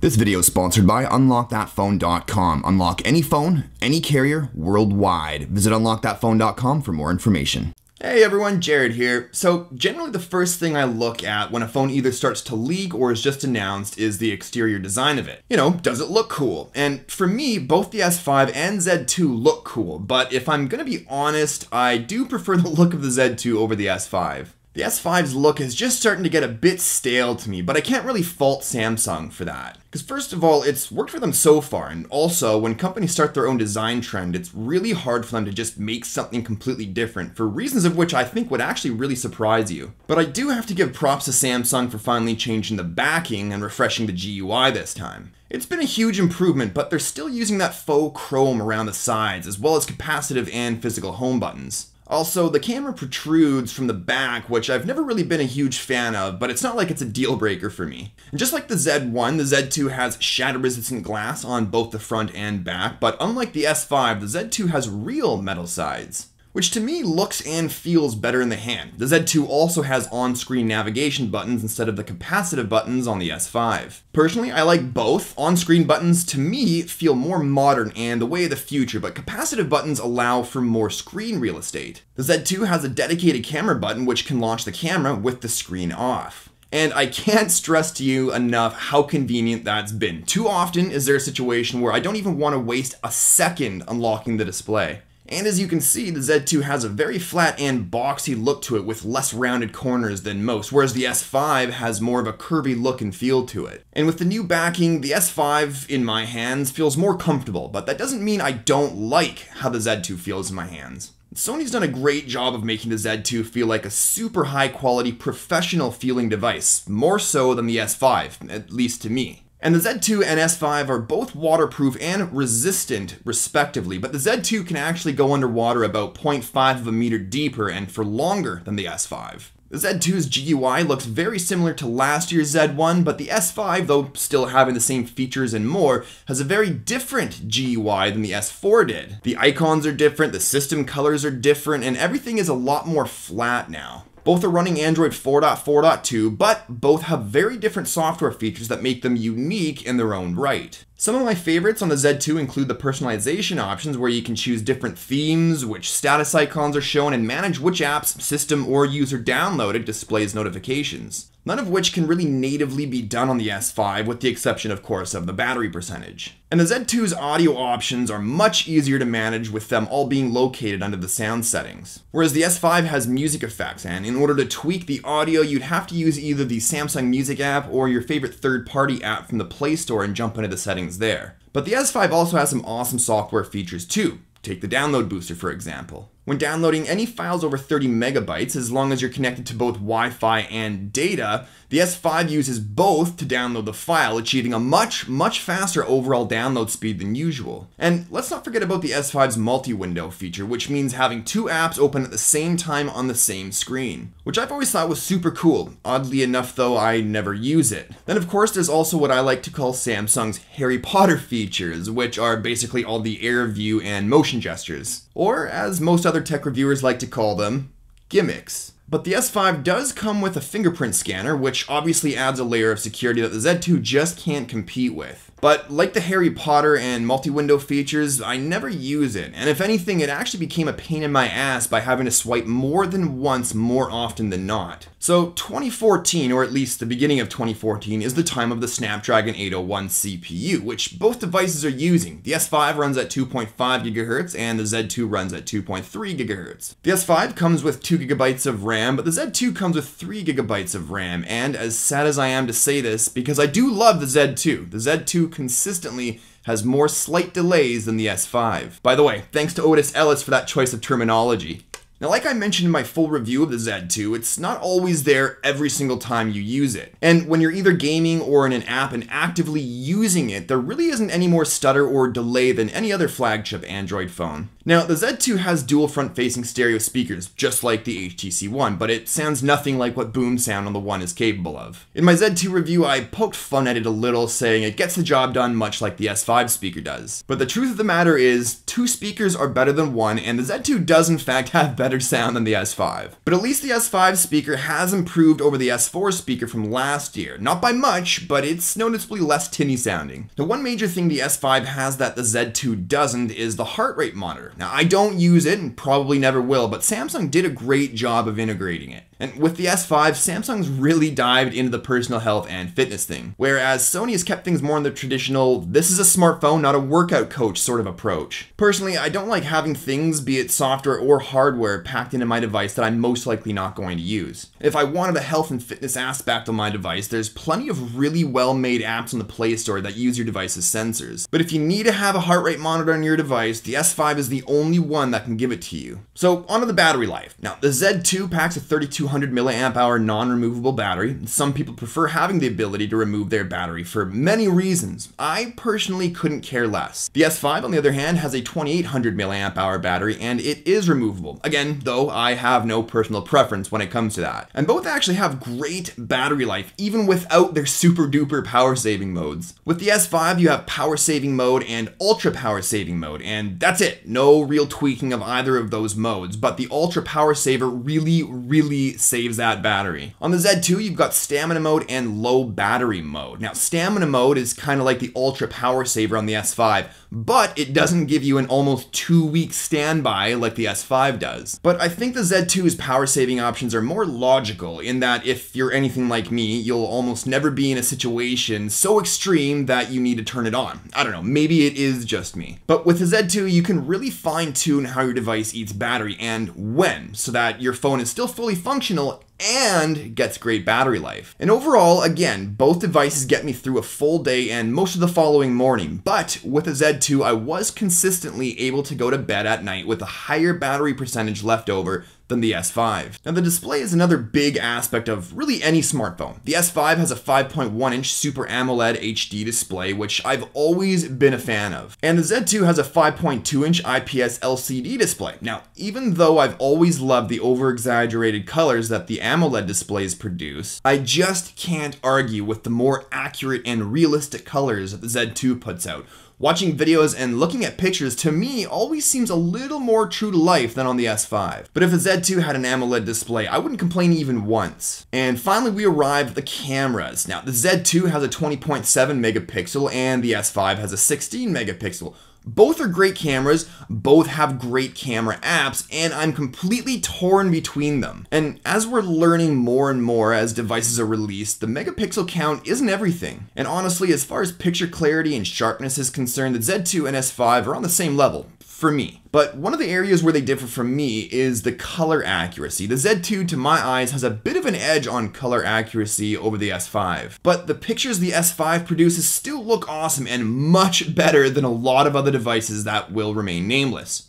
This video is sponsored by UnlockThatPhone.com. Unlock any phone, any carrier, worldwide. Visit UnlockThatPhone.com for more information. Hey everyone, Jared here. So generally the first thing I look at when a phone either starts to leak or is just announced is the exterior design of it. You know, does it look cool? And for me, both the S5 and Z2 look cool, but if I'm gonna be honest, I do prefer the look of the Z2 over the S5. The S5's look is just starting to get a bit stale to me, but I can't really fault Samsung for that. Because first of all, it's worked for them so far, and also, when companies start their own design trend, it's really hard for them to just make something completely different, for reasons of which I think would actually really surprise you. But I do have to give props to Samsung for finally changing the backing and refreshing the GUI this time. It's been a huge improvement, but they're still using that faux chrome around the sides, as well as capacitive and physical home buttons. Also, the camera protrudes from the back, which I've never really been a huge fan of, but it's not like it's a deal breaker for me. And just like the Z1, the Z2 has shatter-resistant glass on both the front and back, but unlike the S5, the Z2 has real metal sides, which to me looks and feels better in the hand. The Z2 also has on-screen navigation buttons instead of the capacitive buttons on the S5. Personally, I like both. On-screen buttons to me feel more modern and the way of the future, but capacitive buttons allow for more screen real estate. The Z2 has a dedicated camera button which can launch the camera with the screen off. And I can't stress to you enough how convenient that's been. Too often is there a situation where I don't even want to waste a second unlocking the display. And as you can see, the Z2 has a very flat and boxy look to it with less rounded corners than most, whereas the S5 has more of a curvy look and feel to it. And with the new backing, the S5 in my hands feels more comfortable, but that doesn't mean I don't like how the Z2 feels in my hands. Sony's done a great job of making the Z2 feel like a super high quality professional feeling device, more so than the S5, at least to me. And the Z2 and S5 are both waterproof and resistant respectively, but the Z2 can actually go underwater about 0.5 of a meter deeper and for longer than the S5. The Z2's GUI looks very similar to last year's Z1, but the S5, though still having the same features and more, has a very different GUI than the S4 did. The icons are different, the system colors are different, and everything is a lot more flat now. Both are running Android 4.4.2, but both have very different software features that make them unique in their own right. Some of my favorites on the Z2 include the personalization options where you can choose different themes, which status icons are shown, and manage which apps, system, or user downloaded displays notifications. None of which can really natively be done on the S5, with the exception, of course, of the battery percentage. And the Z2's audio options are much easier to manage with them all being located under the sound settings. Whereas the S5 has music effects, and in order to tweak the audio, you'd have to use either the Samsung Music app or your favorite third-party app from the Play Store and jump into the settings there. But the S5 also has some awesome software features too. Take the download booster, for example. When downloading any files over 30 megabytes, as long as you're connected to both Wi-Fi and data, the S5 uses both to download the file, achieving a much faster overall download speed than usual. And let's not forget about the S5's multi-window feature, which means having two apps open at the same time on the same screen, which I've always thought was super cool. Oddly enough though, I never use it. Then of course there's also what I like to call Samsung's Harry Potter features, which are basically all the air view and motion gestures. Or, as most other tech reviewers like to call them, gimmicks. But the S5 does come with a fingerprint scanner, which obviously adds a layer of security that the Z2 just can't compete with. But like the Harry Potter and multi-window features, I never use it, and if anything, it actually became a pain in my ass by having to swipe more than once more often than not. So 2014, or at least the beginning of 2014, is the time of the Snapdragon 801 CPU, which both devices are using. The S5 runs at 2.5 GHz and the Z2 runs at 2.3 GHz. The S5 comes with 2 GB of RAM, but the Z2 comes with 3 GB of RAM, and as sad as I am to say this, because I do love the Z2 consistently has more slight delays than the S5. By the way, thanks to Otis Ellis for that choice of terminology. Now, like I mentioned in my full review of the Z2, it's not always there every single time you use it. And when you're either gaming or in an app and actively using it, there really isn't any more stutter or delay than any other flagship Android phone. Now, the Z2 has dual front-facing stereo speakers, just like the HTC One, but it sounds nothing like what boom sound on the One is capable of. In my Z2 review, I poked fun at it a little, saying it gets the job done much like the S5 speaker does. But the truth of the matter is, 2 speakers are better than 1, and the Z2 does in fact have better sound than the S5. But at least the S5 speaker has improved over the S4 speaker from last year. Not by much, but it's noticeably less tinny sounding. The one major thing the S5 has that the Z2 doesn't is the heart rate monitor. Now, I don't use it and probably never will, but Samsung did a great job of integrating it. And with the S5, Samsung's really dived into the personal health and fitness thing, whereas Sony has kept things more in the traditional, this is a smartphone, not a workout coach sort of approach. Personally, I don't like having things, be it software or hardware, packed into my device that I'm most likely not going to use. If I wanted a health and fitness aspect on my device, there's plenty of really well-made apps on the Play Store that use your device's sensors. But if you need to have a heart rate monitor on your device, the S5 is the only one that can give it to you. So, onto the battery life. Now, the Z2 packs a 3200 milliamp hour non-removable battery. Some people prefer having the ability to remove their battery for many reasons. I personally couldn't care less. The S5, on the other hand, has a 2800 milliamp hour battery, and it is removable. Again, though, I have no personal preference when it comes to that. And both actually have great battery life, even without their super duper power saving modes. With the S5, you have power saving mode and ultra power saving mode, and that's it. No real tweaking of either of those modes, but the ultra power saver really saves that battery. On the Z2, you've got stamina mode and low battery mode. Now, stamina mode is kind of like the ultra power saver on the S5, but it doesn't give you an almost 2-week standby like the S5 does. But I think the Z2's power saving options are more logical in that if you're anything like me, you'll almost never be in a situation so extreme that you need to turn it on. I don't know, maybe it is just me. But with the Z2, you can really fine tune how your device eats battery and when, so that your phone is still fully functional and gets great battery life. And overall, again, both devices get me through a full day and most of the following morning, but with the Z2, I was consistently able to go to bed at night with a higher battery percentage left over than the S5. Now, the display is another big aspect of really any smartphone. The S5 has a 5.1-inch Super AMOLED HD display, which I've always been a fan of. And the Z2 has a 5.2-inch IPS LCD display. Now, even though I've always loved the over-exaggerated colors that the AMOLED displays produce, I just can't argue with the more accurate and realistic colors that the Z2 puts out. Watching videos and looking at pictures, to me, always seems a little more true to life than on the S5. But if the Z2 had an AMOLED display, I wouldn't complain even once. And finally, we arrived at the cameras. Now, the Z2 has a 20.7 megapixel and the S5 has a 16 megapixel. Both are great cameras, both have great camera apps, and I'm completely torn between them. And as we're learning more and more as devices are released, the megapixel count isn't everything. And honestly, as far as picture clarity and sharpness is concerned, the Z2 and S5 are on the same level, for me. But one of the areas where they differ from me is the color accuracy. The Z2, to my eyes, has a bit of an edge on color accuracy over the S5. But the pictures the S5 produces still look awesome and much better than a lot of other devices that will remain nameless.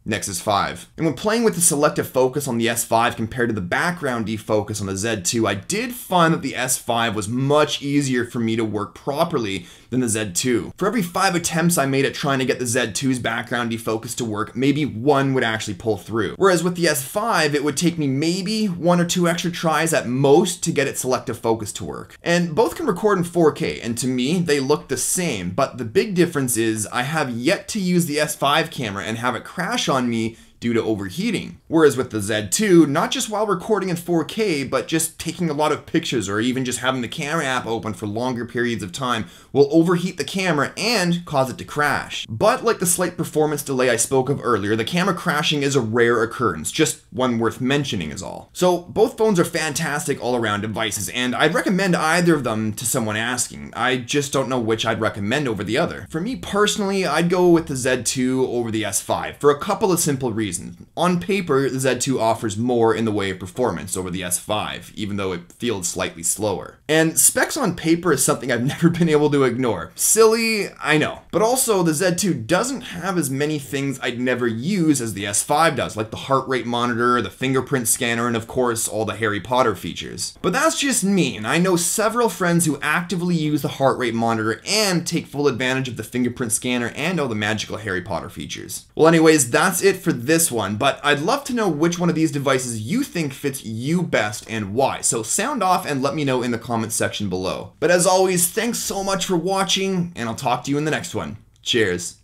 Nexus 5. And when playing with the selective focus on the S5 compared to the background defocus on the Z2, I did find that the S5 was much easier for me to work properly than the Z2. For every 5 attempts I made at trying to get the Z2's background defocus to work, maybe 1 would actually pull through. Whereas with the S5, it would take me maybe 1 or 2 extra tries at most to get its selective focus to work. And both can record in 4K, and to me, they look the same, but the big difference is I have yet to use the S5 camera and have it crash on me due to overheating. Whereas with the Z2, not just while recording in 4K, but just taking a lot of pictures or even just having the camera app open for longer periods of time will overheat the camera and cause it to crash. But like the slight performance delay I spoke of earlier, the camera crashing is a rare occurrence, just one worth mentioning is all. So both phones are fantastic all-around devices, and I'd recommend either of them to someone asking. I just don't know which I'd recommend over the other. For me personally, I'd go with the Z2 over the S5 for a couple of simple reasons. reason. On paper, the Z2 offers more in the way of performance over the S5, even though it feels slightly slower. And specs on paper is something I've never been able to ignore. Silly, I know. But also, the Z2 doesn't have as many things I'd never use as the S5 does, like the heart rate monitor, the fingerprint scanner, and of course, all the Harry Potter features. But that's just me, and I know several friends who actively use the heart rate monitor and take full advantage of the fingerprint scanner and all the magical Harry Potter features. Well, anyways, that's it for this one, but I'd love to know which one of these devices you think fits you best and why. So sound off and let me know in the comments section below. But as always, thanks so much for watching, and I'll talk to you in the next one. Cheers.